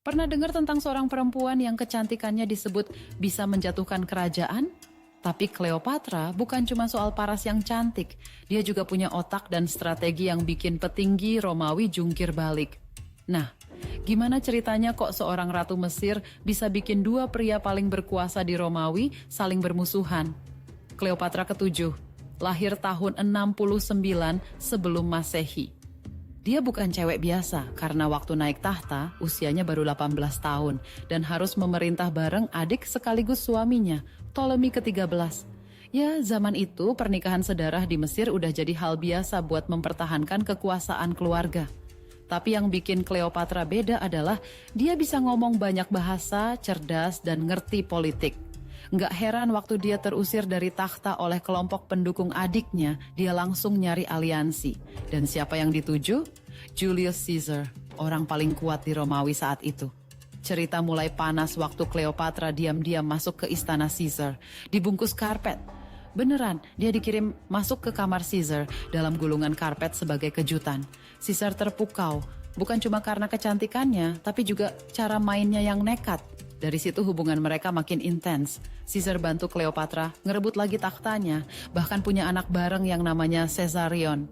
Pernah dengar tentang seorang perempuan yang kecantikannya disebut bisa menjatuhkan kerajaan? Tapi Cleopatra bukan cuma soal paras yang cantik, dia juga punya otak dan strategi yang bikin petinggi Romawi jungkir balik. Nah, gimana ceritanya kok seorang ratu Mesir bisa bikin dua pria paling berkuasa di Romawi saling bermusuhan? Cleopatra ketujuh, lahir tahun 69 sebelum Masehi. Dia bukan cewek biasa karena waktu naik tahta usianya baru 18 tahun dan harus memerintah bareng adik sekaligus suaminya, Ptolemy ke-13. Ya, zaman itu pernikahan sedarah di Mesir udah jadi hal biasa buat mempertahankan kekuasaan keluarga. Tapi yang bikin Cleopatra beda adalah dia bisa ngomong banyak bahasa, cerdas, dan ngerti politik. Nggak heran waktu dia terusir dari takhta oleh kelompok pendukung adiknya, dia langsung nyari aliansi. Dan siapa yang dituju? Julius Caesar, orang paling kuat di Romawi saat itu. Cerita mulai panas waktu Cleopatra diam-diam masuk ke istana Caesar, dibungkus karpet. Beneran, dia dikirim masuk ke kamar Caesar dalam gulungan karpet sebagai kejutan. Caesar terpukau, bukan cuma karena kecantikannya, tapi juga cara mainnya yang nekat. Dari situ hubungan mereka makin intens. Caesar bantu Cleopatra ngerebut lagi takhtanya, bahkan punya anak bareng yang namanya Caesarion.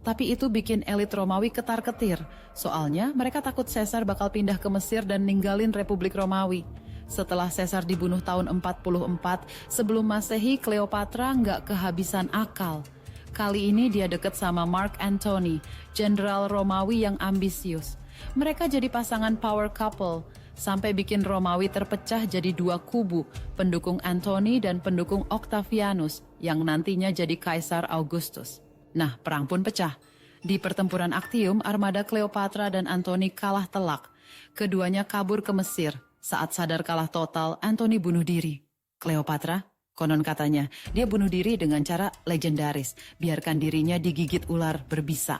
Tapi itu bikin elit Romawi ketar-ketir. Soalnya mereka takut Caesar bakal pindah ke Mesir dan ninggalin Republik Romawi. Setelah Caesar dibunuh tahun 44 sebelum Masehi, Cleopatra nggak kehabisan akal. Kali ini dia deket sama Mark Antony, jenderal Romawi yang ambisius. Mereka jadi pasangan power couple, sampai bikin Romawi terpecah jadi dua kubu, pendukung Antony dan pendukung Octavianus, yang nantinya jadi Kaisar Augustus. Nah, perang pun pecah. Di pertempuran Actium, armada Cleopatra dan Antony kalah telak. Keduanya kabur ke Mesir. Saat sadar kalah total, Antony bunuh diri. Cleopatra, konon katanya, dia bunuh diri dengan cara legendaris, biarkan dirinya digigit ular berbisa.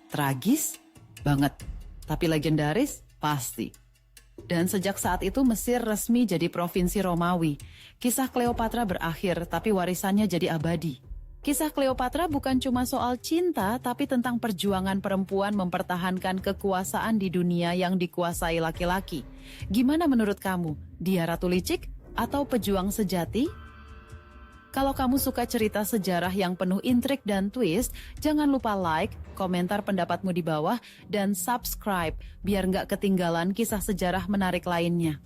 Tragis? Banget. Tapi legendaris? Pasti. Dan sejak saat itu Mesir resmi jadi provinsi Romawi. Kisah Cleopatra berakhir, tapi warisannya jadi abadi. Kisah Cleopatra bukan cuma soal cinta, tapi tentang perjuangan perempuan mempertahankan kekuasaan di dunia yang dikuasai laki-laki. Gimana menurut kamu? Dia ratu licik atau pejuang sejati? Kalau kamu suka cerita sejarah yang penuh intrik dan twist, jangan lupa like, komentar pendapatmu di bawah, dan subscribe biar nggak ketinggalan kisah sejarah menarik lainnya.